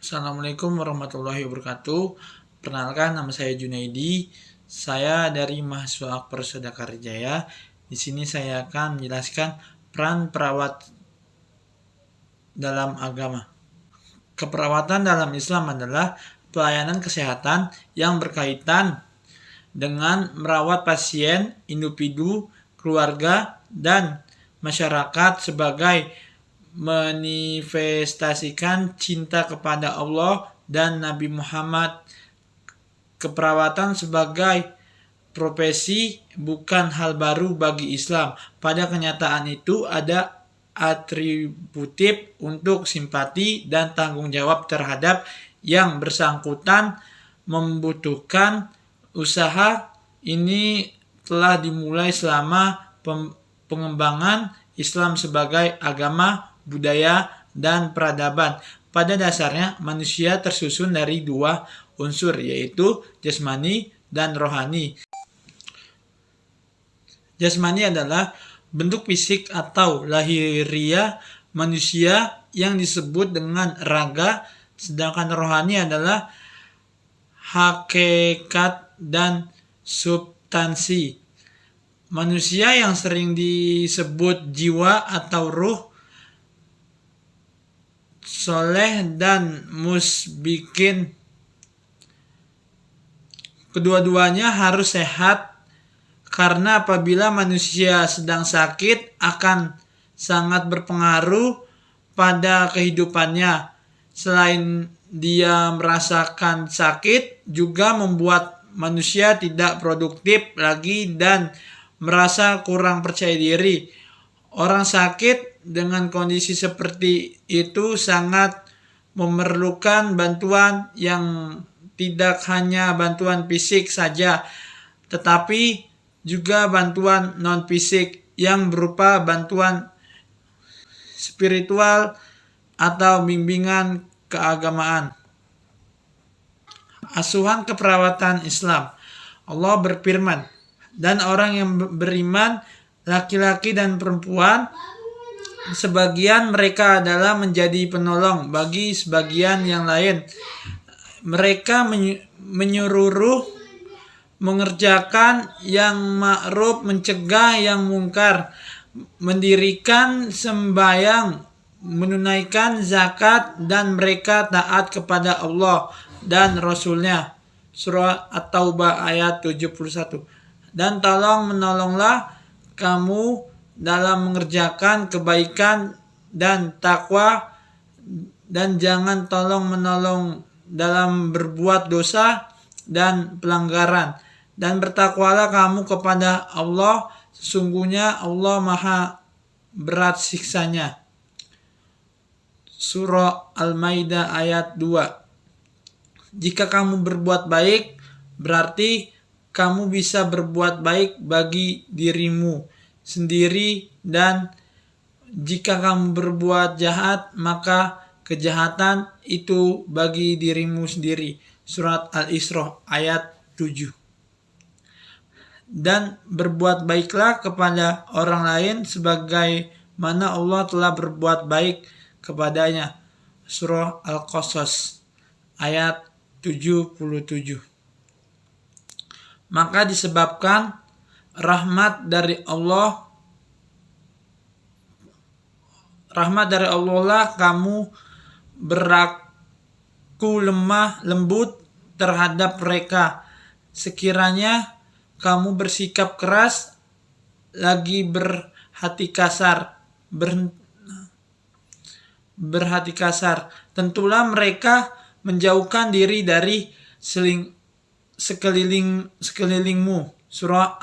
Assalamualaikum warahmatullahi wabarakatuh. Perkenalkan, nama saya Junaidi. Saya dari mahasiswa Akper Sodakarijaya. Di sini saya akan menjelaskan peran perawat dalam agama. Keperawatan dalam Islam adalah pelayanan kesehatan yang berkaitan dengan merawat pasien, individu, keluarga, dan masyarakat sebagai manifestasikan cinta kepada Allah dan Nabi Muhammad. Keperawatan sebagai profesi bukan hal baru bagi Islam. Pada kenyataan itu ada atributif untuk simpati dan tanggung jawab terhadap yang bersangkutan membutuhkan usaha. Ini telah dimulai selama pengembangan Islam sebagai agama, budaya, dan peradaban. Pada dasarnya manusia tersusun dari dua unsur, yaitu jasmani dan rohani. Jasmani adalah bentuk fisik atau lahiriah manusia yang disebut dengan raga, sedangkan rohani adalah hakikat dan substansi manusia yang sering disebut jiwa atau ruh, soleh dan musbikin. Kedua-duanya harus sehat, karena apabila manusia sedang sakit akan sangat berpengaruh pada kehidupannya. Selain dia merasakan sakit, juga membuat manusia tidak produktif lagi dan merasa kurang percaya diri. Orang sakit dengan kondisi seperti itu sangat memerlukan bantuan yang tidak hanya bantuan fisik saja, tetapi juga bantuan non-fisik yang berupa bantuan spiritual atau bimbingan keagamaan. Asuhan keperawatan Islam. Allah berfirman, "Dan orang yang beriman, laki-laki dan perempuan, sebagian mereka adalah menjadi penolong bagi sebagian yang lain. Mereka menyuruh mengerjakan yang ma'ruf, mencegah yang mungkar, mendirikan sembahyang, menunaikan zakat, dan mereka taat kepada Allah dan Rasulnya." Surah At-Taubah ayat 71. Dan menolonglah kamu dalam mengerjakan kebaikan dan takwa, dan jangan tolong-menolong dalam berbuat dosa dan pelanggaran. Dan bertakwalah kamu kepada Allah, sesungguhnya Allah maha berat siksanya. Surah Al-Maidah ayat 2. Jika kamu berbuat baik, berarti kamu bisa berbuat baik bagi dirimu sendiri, dan jika kamu berbuat jahat, maka kejahatan itu bagi dirimu sendiri. Surat Al-Isra ayat 7. Dan berbuat baiklah kepada orang lain sebagaimana Allah telah berbuat baik kepadanya. Surah Al-Qasas ayat 77. Maka disebabkan rahmat dari Allah lah kamu berlaku lemah lembut terhadap mereka. Sekiranya kamu bersikap keras, lagi berhati kasar, tentulah mereka menjauhkan diri dari sekelilingmu. Surah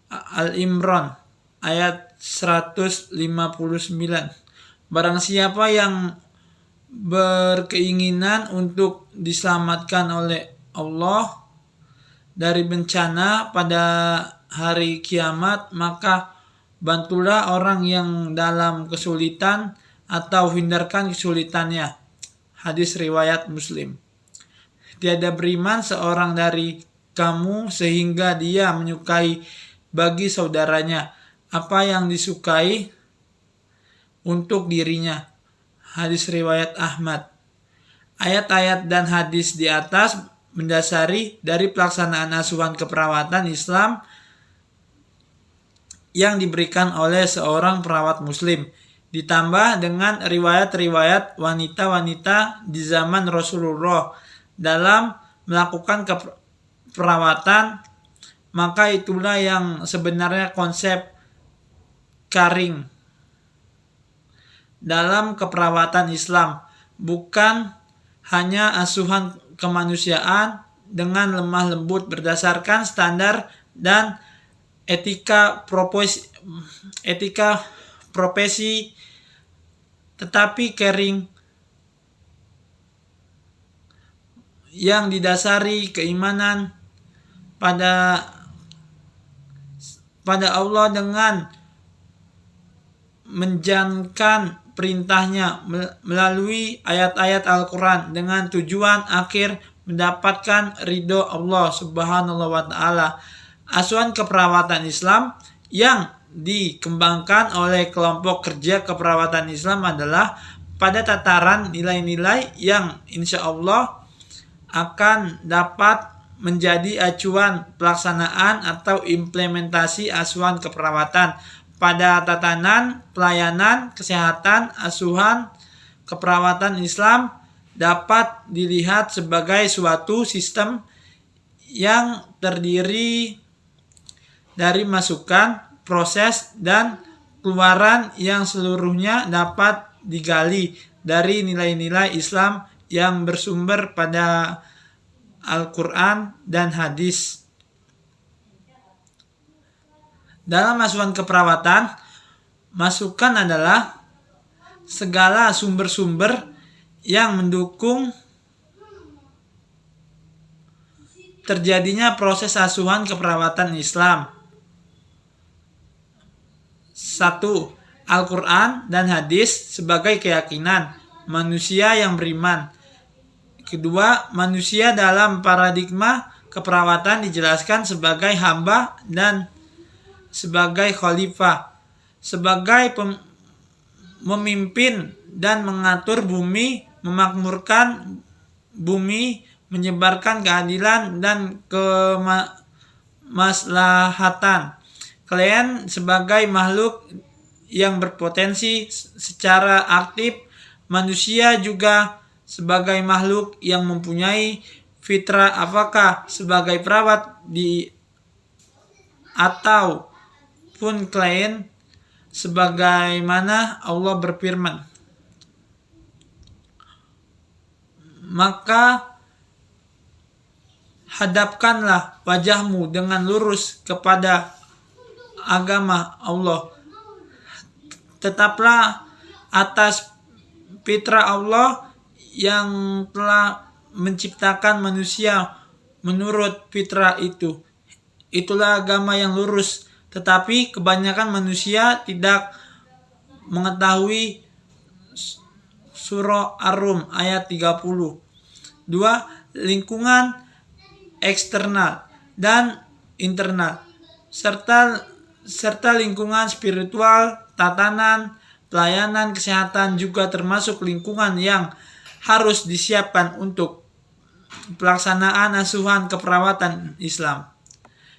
Al-Imran ayat 159. Barang siapa yang berkeinginan untuk diselamatkan oleh Allah dari bencana pada hari kiamat, maka bantulah orang yang dalam kesulitan atau hindarkan kesulitannya. Hadis riwayat Muslim. Tiada beriman seorang dari kamu sehingga dia menyukai bagi saudaranya apa yang disukai untuk dirinya. Hadis riwayat Ahmad. Ayat-ayat dan hadis di atas mendasari dari pelaksanaan asuhan keperawatan Islam yang diberikan oleh seorang perawat muslim, ditambah dengan riwayat-riwayat wanita-wanita di zaman Rasulullah dalam melakukan keperawatan, maka itulah yang sebenarnya konsep karing dalam keperawatan Islam, bukan hanya asuhan kemanusiaan dengan lemah lembut berdasarkan standar dan etika profesi, tetapi caring yang didasari keimanan pada Allah dengan menjalankan perintahnya melalui ayat-ayat Al-Quran dengan tujuan akhir mendapatkan ridho Allah Subhanahu wa Ta'ala. Asuhan keperawatan Islam yang dikembangkan oleh kelompok kerja keperawatan Islam adalah pada tataran nilai-nilai yang insya Allah akan dapat menjadi acuan pelaksanaan atau implementasi asuhan keperawatan. Pada tatanan pelayanan kesehatan, asuhan keperawatan Islam dapat dilihat sebagai suatu sistem yang terdiri dari masukan, proses, dan keluaran yang seluruhnya dapat digali dari nilai-nilai Islam yang bersumber pada Al-Quran dan hadis. Dalam asuhan keperawatan, masukan adalah segala sumber-sumber yang mendukung terjadinya proses asuhan keperawatan Islam. 1. Al-Quran dan hadis sebagai keyakinan manusia yang beriman. Kedua, manusia dalam paradigma keperawatan dijelaskan sebagai hamba dan sebagai khalifah, sebagai memimpin dan mengatur bumi, memakmurkan bumi, menyebarkan keadilan dan kemaslahatan. Kalian sebagai makhluk yang berpotensi secara aktif, manusia juga sebagai makhluk yang mempunyai fitrah. Apakah sebagai perawat atau pun klien, sebagaimana Allah berfirman, maka hadapkanlah wajahmu dengan lurus kepada agama Allah, tetaplah atas fitrah Allah yang telah menciptakan manusia menurut fitrah itu. Itulah agama yang lurus. Tetapi kebanyakan manusia tidak mengetahui. Surah Ar-Rum ayat 30. 2. Lingkungan eksternal dan internal serta lingkungan spiritual, tatanan, pelayanan kesehatan juga termasuk lingkungan yang harus disiapkan untuk pelaksanaan asuhan keperawatan Islam.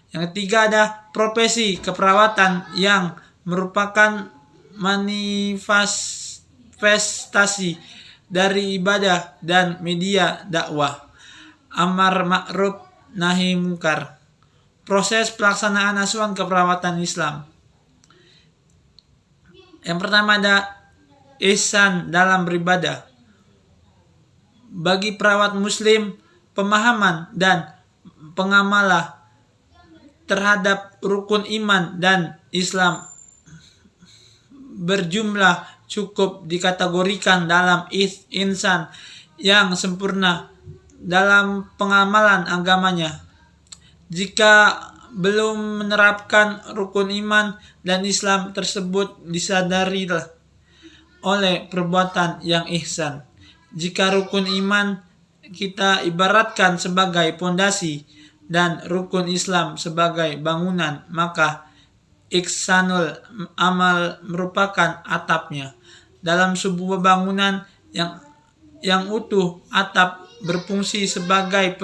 Yang ketiga ada profesi keperawatan yang merupakan manifestasi dari ibadah dan media dakwah, amar ma'ruf nahi mungkar. Proses pelaksanaan asuhan keperawatan Islam. Yang pertama ada ihsan dalam beribadah. Bagi perawat muslim, pemahaman dan pengamalan terhadap rukun iman dan Islam berjumlah cukup dikategorikan dalam insan yang sempurna dalam pengamalan agamanya. Jika belum menerapkan rukun iman dan Islam tersebut disadari oleh perbuatan yang ihsan. Jika rukun iman kita ibaratkan sebagai pondasi dan rukun Islam sebagai bangunan, maka ihsanul amal merupakan atapnya. Dalam sebuah bangunan yang yang utuh. Atap berfungsi sebagai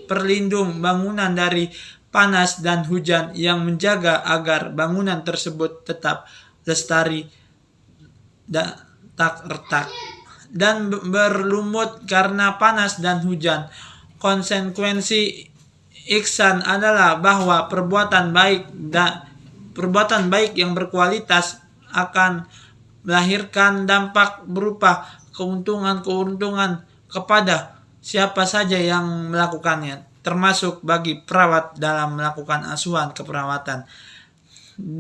perlindung bangunan dari panas dan hujan yang menjaga agar bangunan tersebut tetap lestari tak retak dan berlumut karena panas dan hujan. Konsekuensi ihsan adalah bahwa perbuatan baik yang berkualitas akan melahirkan dampak berupa keuntungan kepada siapa saja yang melakukannya, termasuk bagi perawat dalam melakukan asuhan keperawatan,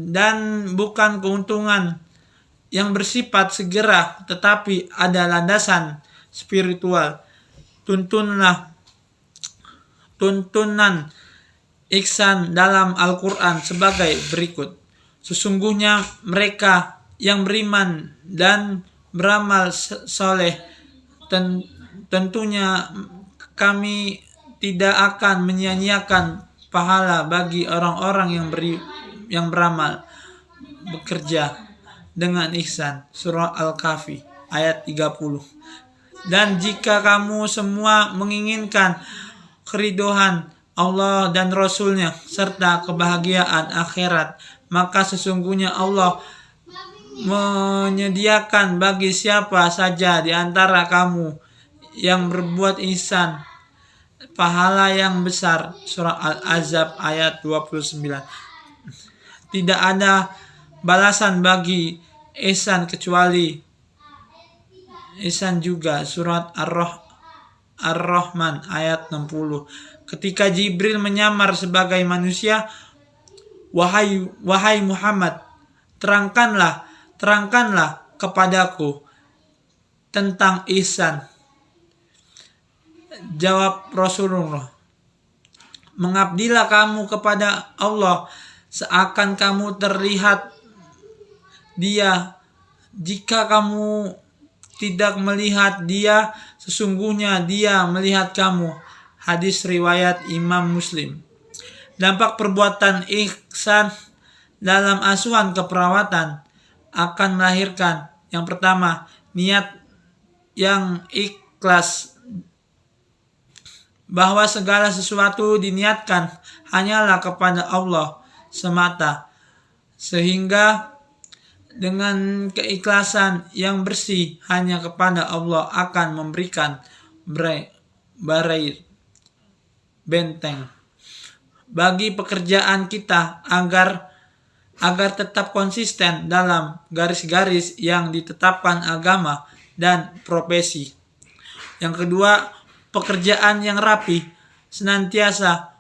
dan bukan keuntungan yang bersifat segera, tetapi ada landasan spiritual. Tuntunan ihsan dalam Al-Quran sebagai berikut. Sesungguhnya mereka yang beriman dan beramal soleh, tentunya kami tidak akan menyia-nyiakan pahala bagi orang-orang yang beramal bekerja dengan ihsan. Surah Al-Kahfi ayat 30. Dan jika kamu semua menginginkan keridhaan Allah dan Rasul-Nya serta kebahagiaan akhirat, maka sesungguhnya Allah menyediakan bagi siapa saja di antara kamu yang berbuat ihsan pahala yang besar. Surah Al-Ahzab ayat 29. Tidak ada balasan bagi ihsan kecuali ihsan juga. Surat Ar-Rahman ayat 60. Ketika Jibril menyamar sebagai manusia, wahai Muhammad, terangkanlah kepadaku tentang ihsan. Jawab Rasulullah, mengabdilah kamu kepada Allah seakan kamu terlihat Dia. Jika kamu tidak melihat Dia, sesungguhnya Dia melihat kamu. Hadis riwayat Imam Muslim. Dampak perbuatan ihsan dalam asuhan keperawatan akan melahirkan, yang pertama, niat yang ikhlas, bahwa segala sesuatu diniatkan hanyalah kepada Allah semata, sehingga dengan keikhlasan yang bersih hanya kepada Allah akan memberikan benteng bagi pekerjaan kita agar tetap konsisten dalam garis-garis yang ditetapkan agama dan profesi. Yang kedua, pekerjaan yang rapi senantiasa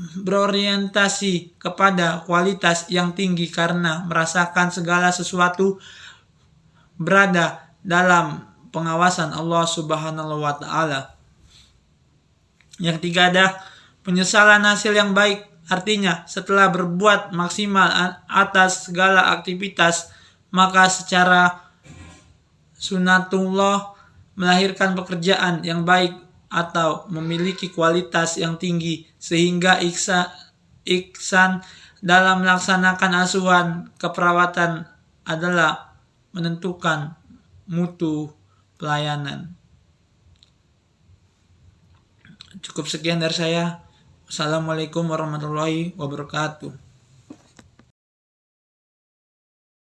berorientasi kepada kualitas yang tinggi karena merasakan segala sesuatu berada dalam pengawasan Allah Subhanahu wa Ta'ala. Yang tiga ada penyesalan hasil yang baik, artinya setelah berbuat maksimal atas segala aktivitas, maka secara sunatullah melahirkan pekerjaan yang baik atau memiliki kualitas yang tinggi, sehingga ihsan dalam melaksanakan asuhan keperawatan adalah menentukan mutu pelayanan. Cukup sekian dari saya. Wassalamualaikum warahmatullahi wabarakatuh.